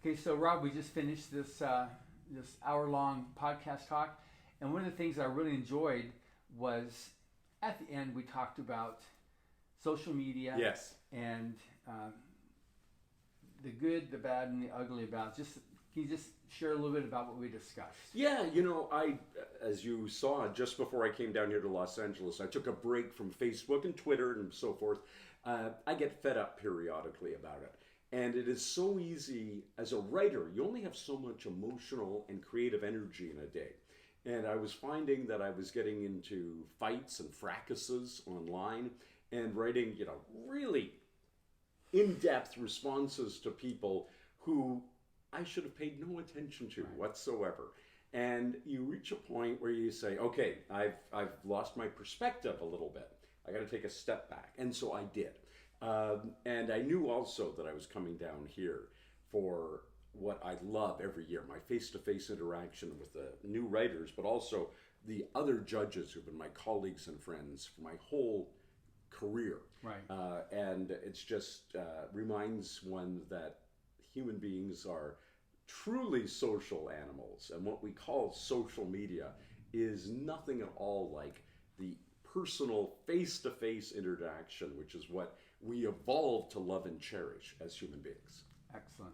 Okay, so Rob, we just finished this hour-long podcast talk, and one of the things I really enjoyed was at the end we talked about social media. Yes. And the good, the bad, and the ugly about. Can you just share a little bit about what we discussed? Yeah, as you saw just before I came down here to Los Angeles, I took a break from Facebook and Twitter and so forth. I get fed up periodically about it. And it is so easy as a writer, you only have so much emotional and creative energy in a day. And I was finding that I was getting into fights and fracases online and writing, really in-depth responses to people who I should have paid no attention to whatsoever. And you reach a point where you say, okay, I've lost my perspective a little bit. I got to take a step back. And so I did. And I knew also that I was coming down here for what I love every year, my face-to-face interaction with the new writers, but also the other judges who've been my colleagues and friends for my whole career. Right. And it's just reminds one that human beings are truly social animals, and what we call social media is nothing at all like the personal face-to-face interaction, which is what we evolved to love and cherish as human beings. Excellent.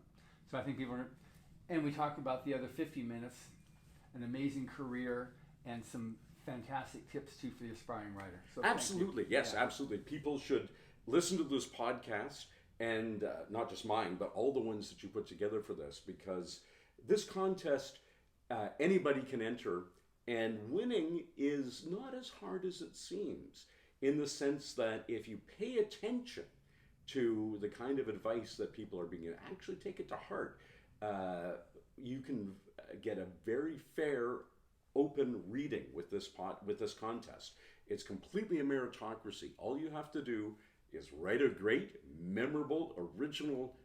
So I think and we talked about the other 50 minutes, an amazing career, and some fantastic tips too for the aspiring writer. So absolutely, yes, yeah. Absolutely. People should listen to this podcast, and not just mine, but all the ones that you put together for this, because this contest, anybody can enter, and winning is not as hard as it seems, in the sense that if you pay attention to the kind of advice that people are being given, actually take it to heart, you can get a very fair, open reading with this contest. It's completely a meritocracy. All you have to do is write a great, memorable, original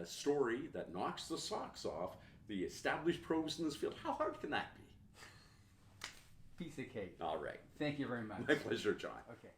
story that knocks the socks off the established pros in this field. How hard can that be? Piece of cake. All right. Thank you very much. My pleasure, John. Okay.